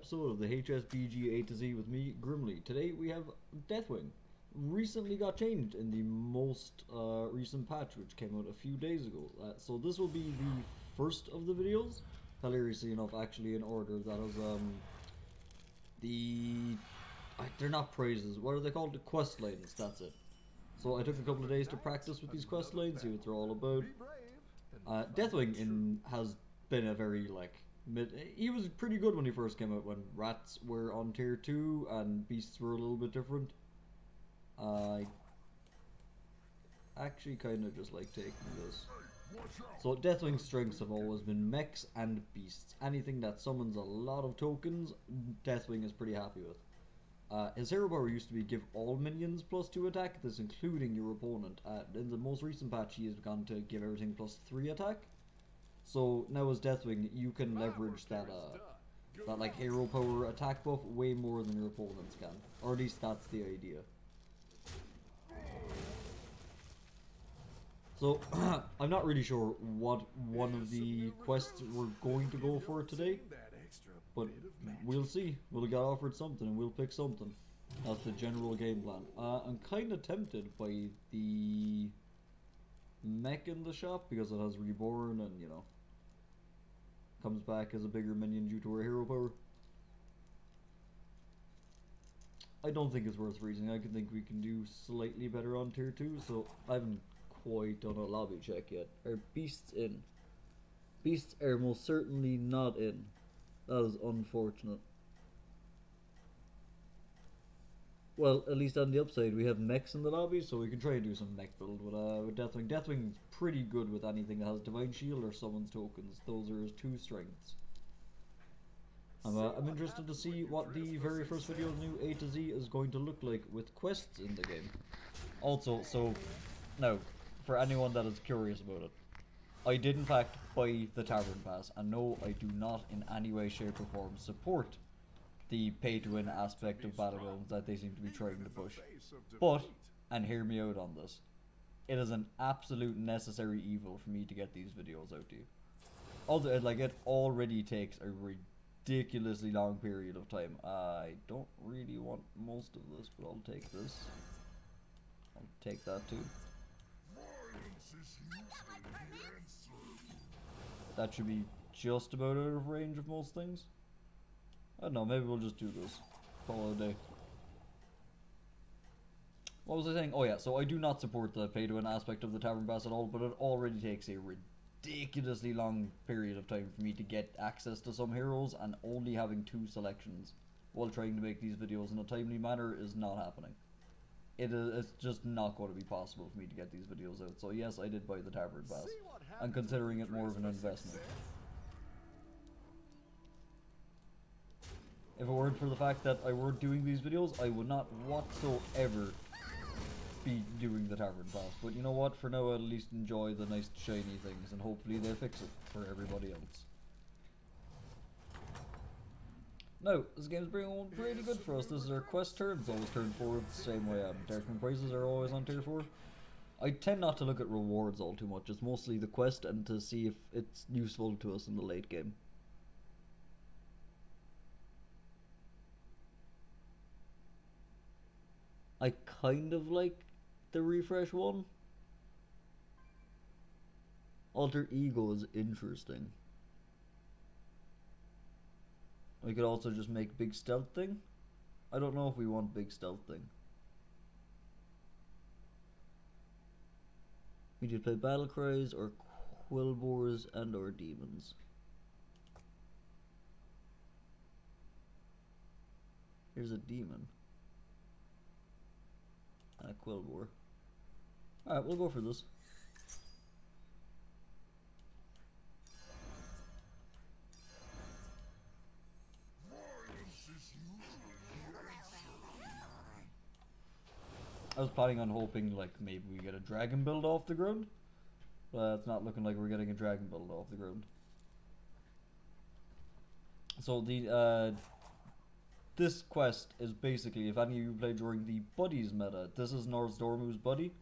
episode of the HSBG A to Z with me, Grimly. Today we have Deathwing. Recently got changed in the most recent patch, which came out a few days ago. So this will be the first of the videos, hilariously enough, actually in order. That is they're not praises. What are they called? The quest lines. That's it. So I took a couple of days to practice with these quest lines, see what they're all about. Deathwing has been a very he was pretty good when he first came out, when rats were on tier 2 and beasts were a little bit different. I actually kind of just like taking this. So Deathwing's strengths have always been mechs and beasts. Anything that summons a lot of tokens, Deathwing is pretty happy with. His hero power used to be give all minions +2 attack, this including your opponent. In the most recent patch he has gone to give everything +3 attack. So now as Deathwing you can leverage that like hero power attack buff way more than your opponents can. Or at least that's the idea. So I'm not really sure what one of the quests we're going to go for today, but we'll see. We'll get offered something and we'll pick something. That's the general game plan. I'm kind of tempted by the mech in the shop because it has reborn and, you know, comes back as a bigger minion due to her hero power. I don't think it's worth freezing. I think we can do slightly better on tier 2, so I haven't quite done a lobby check yet. Are beasts in? Beasts are most certainly not in. That is unfortunate. Well, at least on the upside, we have mechs in the lobby, so we can try and do some mech build with Deathwing. Deathwing's pretty good with anything that has Divine Shield or summons tokens. Those are his 2 strengths. I'm interested to see what the very first video of the new A to Z is going to look like with quests in the game. Also, so, now, for anyone that is curious about it, I did in fact buy the Tavern Pass, and no, I do not in any way, shape or form support the pay-to-win aspect of Battlegrounds that they seem to be trying to push. But, and hear me out on this, it is an absolute necessary evil for me to get these videos out to you. Although, it already takes a ridiculously long period of time. I don't really want most of this, but I'll take this. I'll take that too. That should be just about out of range of most things. I don't know, maybe we'll just do this. Call it a day. What was I saying? Oh yeah, so I do not support the pay-to-win aspect of the Tavern Pass at all, but it already takes a ridiculously long period of time for me to get access to some heroes, and only having 2 selections while trying to make these videos in a timely manner is not happening. It's just not going to be possible for me to get these videos out. So yes, I did buy the Tavern Pass. I'm considering it more of an investment. If it weren't for the fact that I weren't doing these videos, I would not whatsoever be doing the Tavern Pass. But you know what, for now I'll at least enjoy the nice shiny things, and hopefully they'll fix it for everybody else. Now, this game's been going pretty good for us. This is our quest turn. It's always turn 4 the same way. Darkman prices are always on tier 4. I tend not to look at rewards all too much. It's mostly the quest and to see if it's useful to us in the late game. I kind of like the refresh one. Alter Ego is interesting. We could also just make big stealth thing. I don't know if we want big stealth thing. We could play battle cries or quillboars and or demons. Here's a demon. And a quillboar. Alright, we'll go for this. I was planning on hoping maybe we get a dragon build off the ground, but it's not looking like we're getting a dragon build off the ground. So the this quest is basically, if any of you played during the buddies meta, this is Norzdormu's buddy.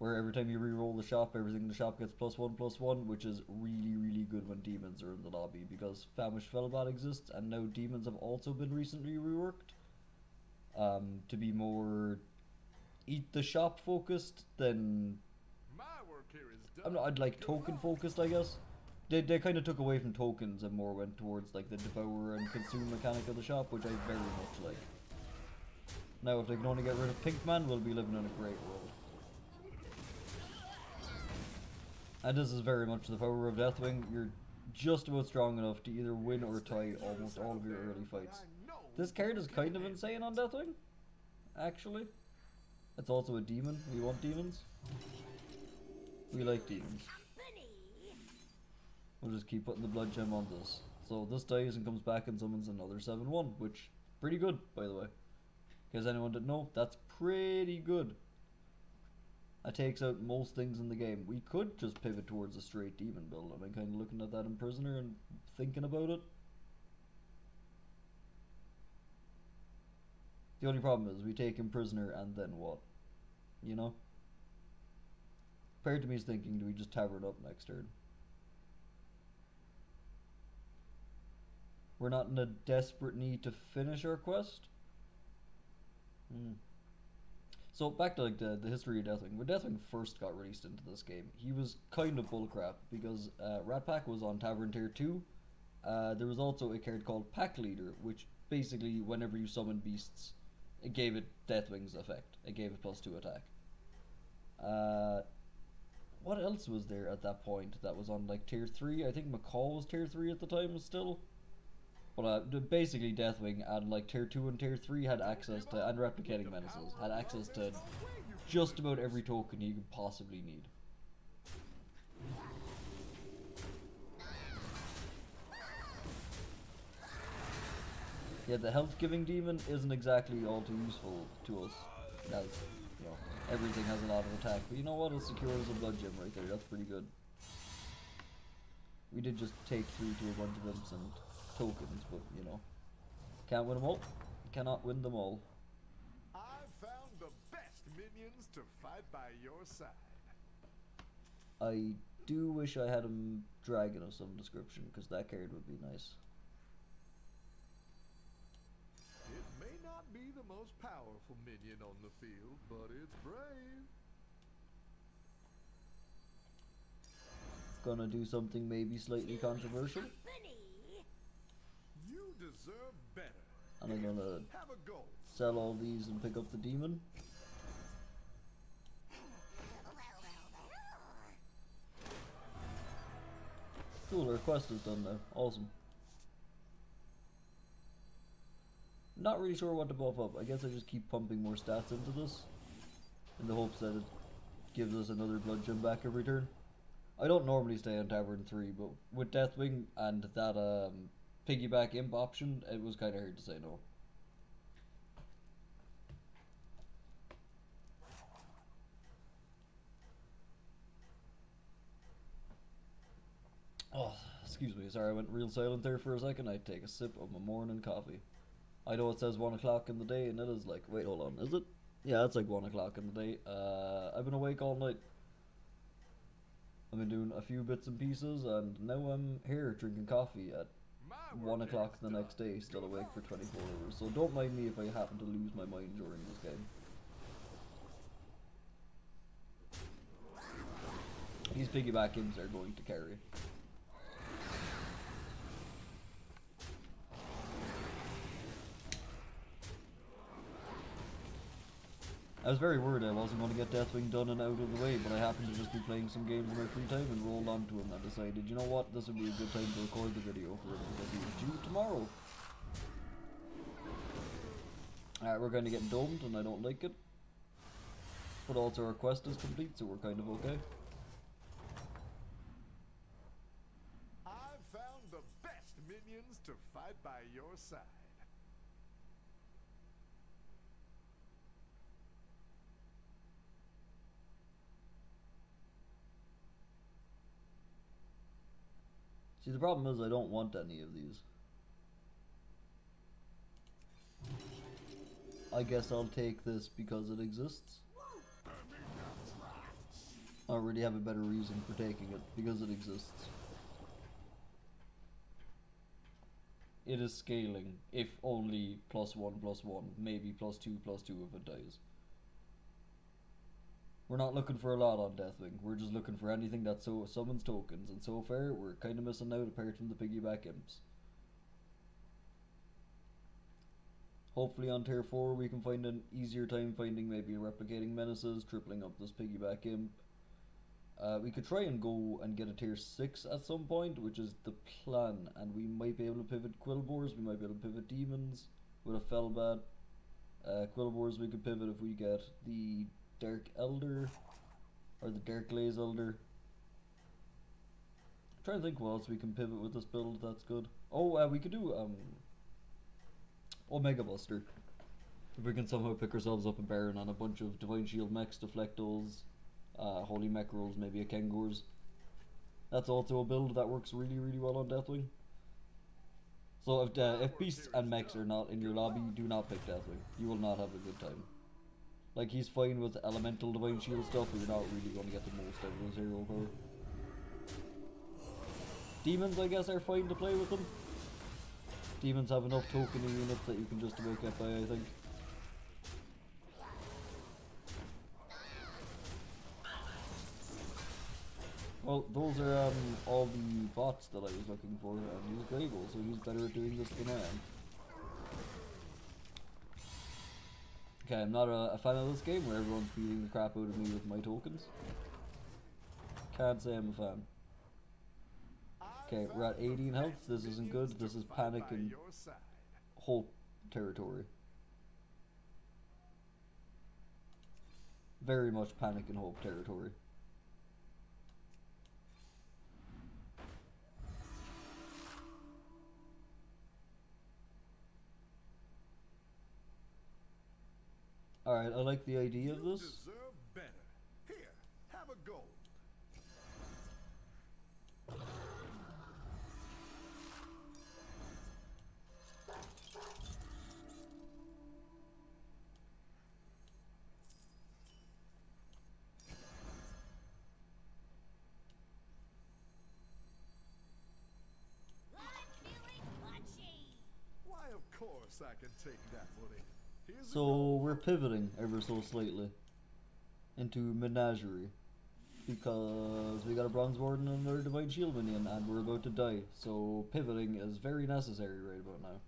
where every time you re-roll the shop, everything in the shop gets +1/+1, which is really, really good when demons are in the lobby, because Famished Felbat exists, and now demons have also been recently reworked to be more eat the shop focused than I'd like token focused, I guess. They kind of took away from tokens and more went towards like the devour and consume mechanic of the shop, which I very much like. Now, if they can only get rid of Pinkman, we'll be living in a great world. And this is very much the power of Deathwing. You're just about strong enough to either win or tie almost all of your early fights. This card is kind of insane on Deathwing, actually. It's also a demon. We want demons. We like demons. We'll just keep putting the blood gem on this. So this dies and comes back and summons another 7/1, which pretty good, by the way. In case anyone didn't know, that's pretty good. That takes out most things in the game. We could just pivot towards a straight demon build. I've been kind of looking at that in Prisoner and thinking about it. The only problem is we take him prisoner and then what? You know? Part of me is thinking, do we just tavern up next turn? We're not in a desperate need to finish our quest. So back to like the history of Deathwing. When Deathwing first got released into this game, he was kind of bullcrap because Rat Pack was on Tavern Tier 2. There was also a card called Pack Leader, which basically whenever you summon beasts, it gave it Deathwing's effect. It gave it +2 attack. What else was there at that point that was on like Tier 3? I think McCall was Tier 3 at the time still. But basically Deathwing at like Tier 2 and Tier 3 had access to, and Replicating Menaces, had access to just about every token you could possibly need. Yeah, the health giving demon isn't exactly all too useful to us, as, you know, everything has a lot of attack, but you know what, it secures a blood gem right there, that's pretty good. We did just take 3 to a bunch of imps and tokens, but you know, can't win them all. Cannot win them all. I found the best minions to fight by your side. I do wish I had a dragon of some description, because that card would be nice. It may not be the most powerful minion on the field, but it's brave. Gonna do something maybe slightly controversial. You deserve better. And I'm gonna Have a go. sell all these and pick up the demon. Cool, our quest is done now. Awesome. Not really sure what to buff up. I guess I just keep pumping more stats into this in the hopes that it gives us another blood gem back every turn. I don't normally stay on Tavern 3, but with Deathwing and that piggyback imp option, it was kind of hard to say no. Oh, excuse me, sorry I went real silent there for a second. I take a sip of my morning coffee. I know it says 1 o'clock in the day, and it is like, wait, hold on, is it? Yeah, it's like 1 o'clock in the day. I've been awake all night. I've been doing a few bits and pieces, and now I'm here drinking coffee at 1 o'clock the next day, still awake for 24 hours. So don't mind me if I happen to lose my mind during this game. These piggyback imps are going to carry. I was very worried I wasn't going to get Deathwing done and out of the way, but I happened to just be playing some games in my free time and rolled onto him and decided, you know what, this would be a good time to record the video for him because he was due tomorrow. Alright, we're kind of getting domed and I don't like it. But also our quest is complete, so we're kind of okay. I've found the best minions to fight by your side. See, the problem is I don't want any of these. I guess I'll take this because it exists. I don't really have a better reason for taking it, because it exists. It is scaling, if only +1/+1, maybe +2/+2 if it dies. We're not looking for a lot on Deathwing, we're just looking for anything that summons tokens, and so far we're kind of missing out apart from the piggyback imps. Hopefully on tier 4 we can find an easier time finding maybe replicating menaces, tripling up this piggyback imp. We could try and go and get a tier 6 at some point, which is the plan, and we might be able to pivot Quillboars, we might be able to pivot demons with a Felbat. Quillboars we could pivot if we get the Dark Elder, or the Dark Glaze Elder. I'm trying to think what else we can pivot with this build that's good. Oh, we could do Omega Buster. If we can somehow pick ourselves up a Baron on a bunch of Divine Shield mechs, Deflectos, Holy Mech Rolls, maybe a Kengors. That's also a build that works really, really well on Deathwing. So if beasts and mechs are not in your lobby, do not pick Deathwing. You will not have a good time. Like, he's fine with elemental Divine Shield stuff, but you're not really going to get the most out of his hero power. Demons, I guess, are fine to play with them. Demons have enough token units that you can just about get by, I think. Well, those are all the bots that I was looking for, and he's Grable, so he's better at doing this than I am. Okay, I'm not a fan of this game where everyone's beating the crap out of me with my tokens. Can't say I'm a fan. Okay, we're at 18 health. This isn't good. This is panic and hope territory. Very much panic and hope territory. Alright, I like the idea of this. Deserve better. Here, have a gold. Why, of course I can take that money. So we're pivoting ever so slightly into Menagerie because we got a Bronze Warden and another Divine Shield minion and we're about to die, so pivoting is very necessary right about now.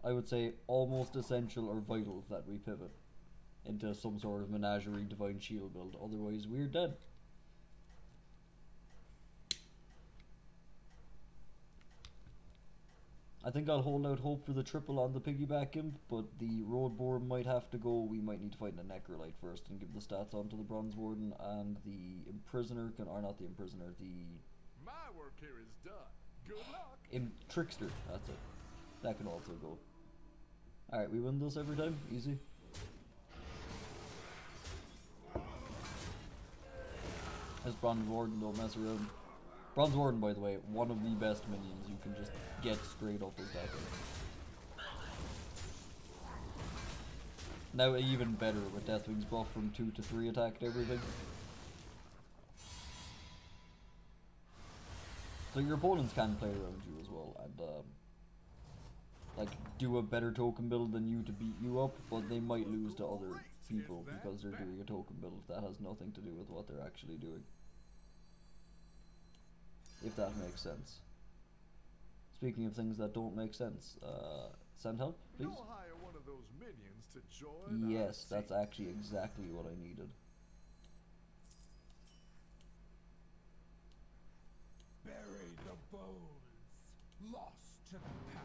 I would say almost essential or vital that we pivot into some sort of Menagerie Divine Shield build, otherwise we're dead. I think I'll hold out hope for the triple on the piggyback imp, but the road boar might have to go. We might need to find a Necrolite first and give the stats onto the Bronze Warden, and the Imprisoner can, or not the Imprisoner, the... My work here is done. Good luck. Trickster, that's it. That can also go. Alright, we win this every time, easy. This Bronze Warden, don't mess around. Bronze Warden, by the way, one of the best minions you can just get straight up his back. Now even better with Deathwing's buff from 2 to 3 attack and everything. So your opponents can play around you as well and like do a better token build than you to beat you up, but they might lose to other people because they're doing a token build that has nothing to do with what they're actually doing. If that makes sense. Speaking of things that don't make sense, send help, please. Go hire one of those minions to join. Yes, that's actually exactly what I needed. Bury the bones, lost to the past.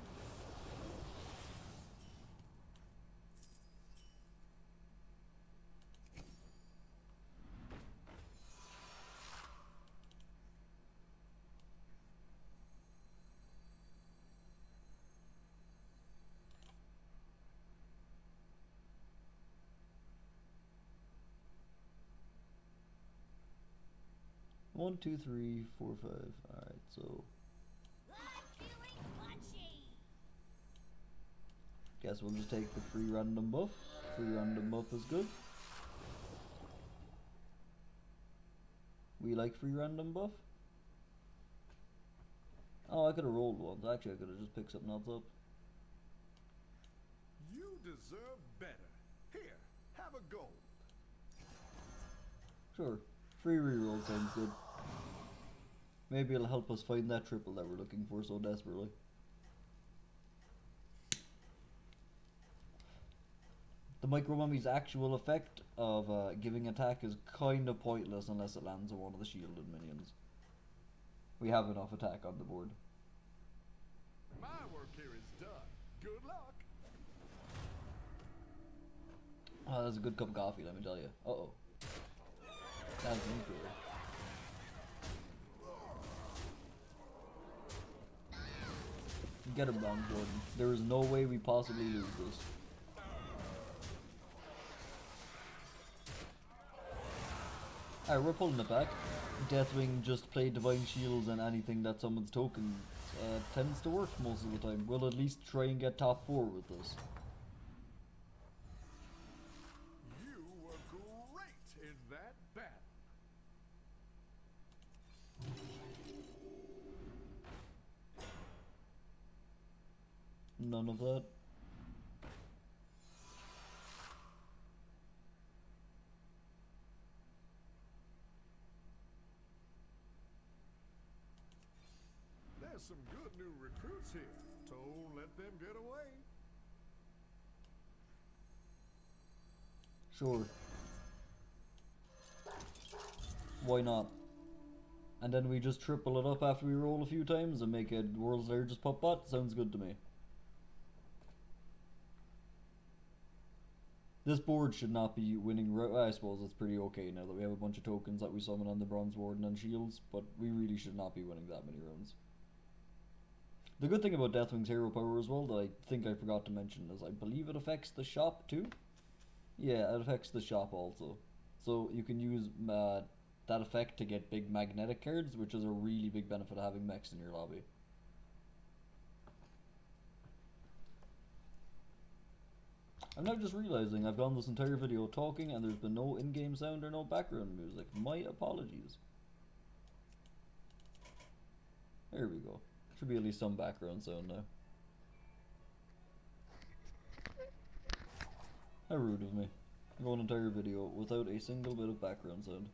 One, two, three, four, 5. Alright, so guess we'll just take the free random buff. Free random buff is good. We like free random buff. Oh, I could have rolled once. Actually, I could have just picked something else up. You deserve better. Here, have a gold. Sure. Free reroll sounds good. Maybe it'll help us find that triple that we're looking for so desperately. The Micro Mummy's actual effect of giving attack is kind of pointless unless it lands on one of the shielded minions. We have enough attack on the board. My work here is done. Good luck. Oh, that's a good cup of coffee, let me tell you. Uh-oh. That's uncool. Get him down, Jordan. There is no way we possibly lose this. Alright, we're pulling it back. Deathwing just played Divine Shields and anything that summons tokens tends to work most of the time. We'll at least try and get top 4 with this. You were great in that battle. None of that. There's some good new recruits here. Don't let them get away. Sure. Why not? And then we just triple it up after we roll a few times and make it world's largest pup bot? Sounds good to me. This board should not be winning. I suppose it's pretty okay now that we have a bunch of tokens that we summon on the Bronze Warden and Shields, but we really should not be winning that many rounds. The good thing about Deathwing's hero power as well that I think I forgot to mention is I believe it affects the shop too. Yeah, it affects the shop also. So you can use that effect to get big magnetic cards, which is a really big benefit of having mechs in your lobby. I'm now just realizing I've gone this entire video talking and there's been no in-game sound or no background music. My apologies. There we go. Should be at least some background sound now. How rude of me. I go an entire video without a single bit of background sound.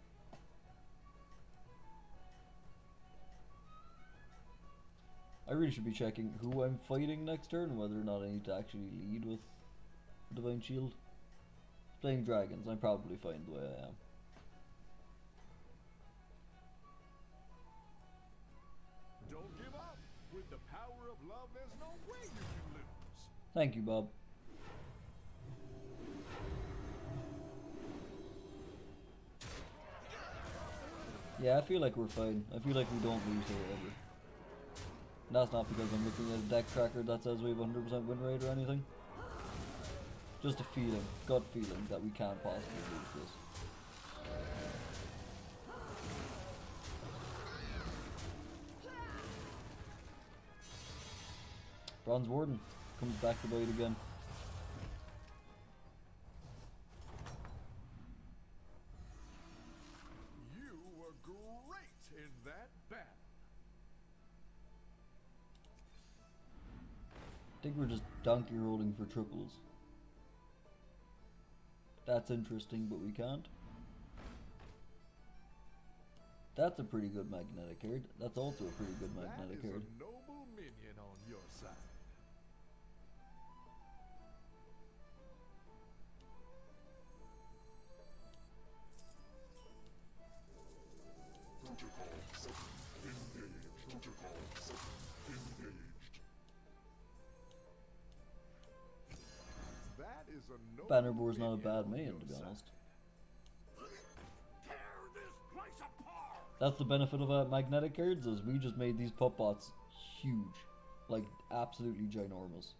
I really should be checking who I'm fighting next turn, whether or not I need to actually lead with Divine Shield. Playing dragons, I'm probably fine the way I am. Don't give up. With the power of love, there's no way you can lose. Thank you, Bob. Yeah, I feel like we're fine. I feel like we don't lose here ever. And that's not because I'm looking at a deck tracker that says we have 100% win rate or anything. Just a feeling, gut feeling, that we can't possibly lose this. Bronze Warden comes back to bite again. You were great in that battle. I think we're just donkey rolling for triples. That's interesting, but we can't. That's a pretty good magnetic card. That's also a pretty good magnetic card. That is a noble minion on your side. That is a noble Bannerbore's not a minion bad on main, your to be side. honest. Tear this place apart! That's the benefit of magnetic cards, is we just made these pup bots huge. Like, absolutely ginormous.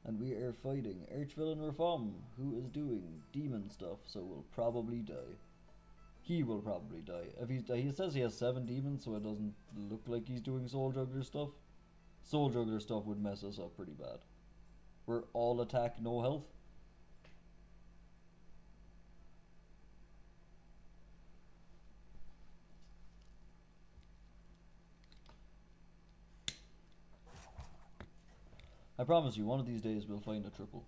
And we are fighting Archvillain Reform, who is doing demon stuff, so will probably die. He will probably die. If he says he has 7 demons, so it doesn't look like he's doing Soul Juggler stuff. Soul Juggler stuff would mess us up pretty bad. We're all attack, no health. I promise you, one of these days we'll find a triple.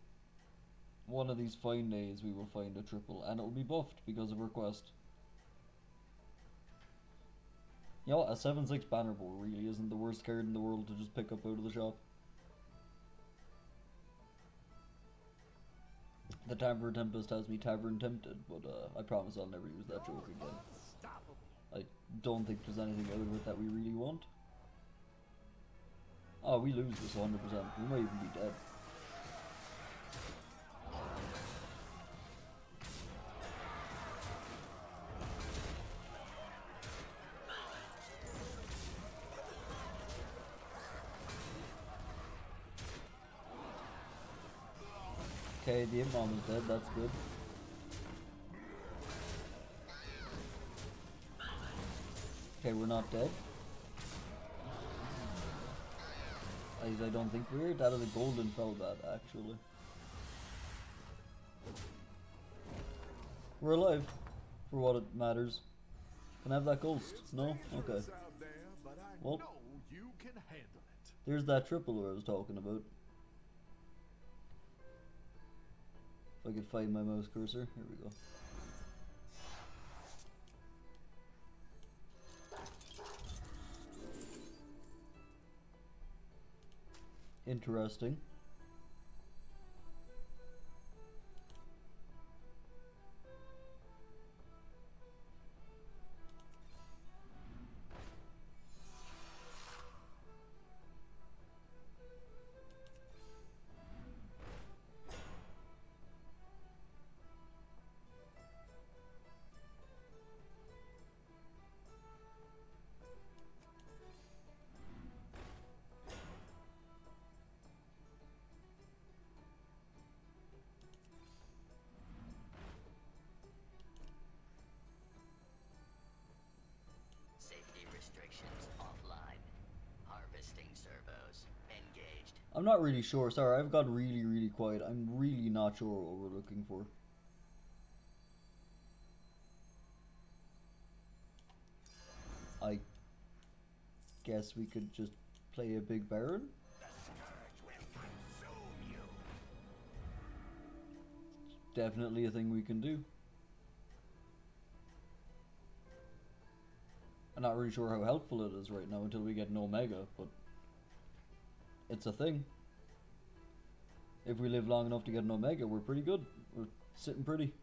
One of these fine days we will find a triple, and it'll be buffed because of our quest. You know what, a 7/6 banner bow really isn't the worst card in the world to just pick up out of the shop. The Tavern Tempest has me Tavern Tempted, but I promise I'll never use that joke again. I don't think there's anything out of it that we really want. Oh, we lose this 100%. We might even be dead. Okay, the Imp Mom is dead, that's good. Okay, we're not dead. I don't think we're. That is a golden Felbat, actually. We're alive, for what it matters. Can I have that ghost? No? Okay. Well, there's that triple I was talking about. If I could find my mouse cursor, here we go. Interesting. I'm not really sure. Sorry, I've got really quiet. I'm really not sure what we're looking for. I guess we could just play a big Baron. Definitely a thing we can do. I'm not really sure how helpful it is right now until we get an Omega, but it's a thing. If we live long enough to get an Omega, we're pretty good. We're sitting pretty.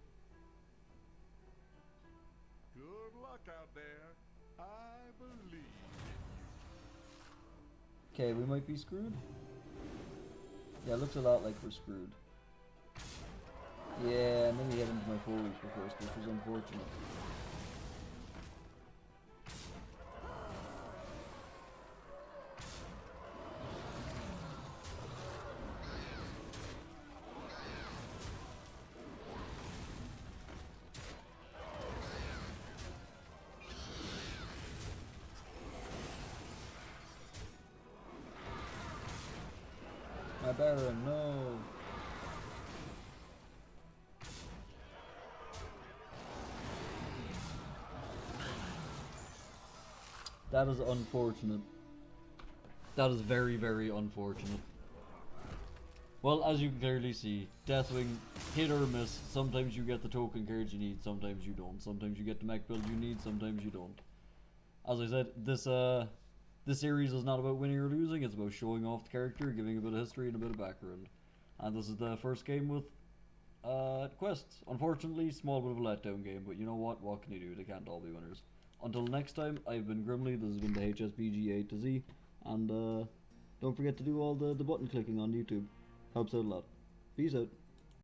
Good luck out there. I believe. Okay, we might be screwed. Yeah, it looks a lot like we're screwed. Yeah, and then we head into my 4 week first, which was unfortunate. My Baron, no. That is unfortunate. That is very unfortunate. Well, as you can clearly see, Deathwing, hit or miss. Sometimes you get the token cards you need, sometimes you don't. Sometimes you get the mech build you need, sometimes you don't. As I said, this series is not about winning or losing, it's about showing off the character, giving a bit of history and a bit of background. And this is the first game with quests. Unfortunately, small bit of a letdown game, but you know what can you do? They can't all be winners. Until next time, I've been Grimly, this has been the HSBG A to Z, and don't forget to do all the button clicking on YouTube. Helps out a lot. Peace out.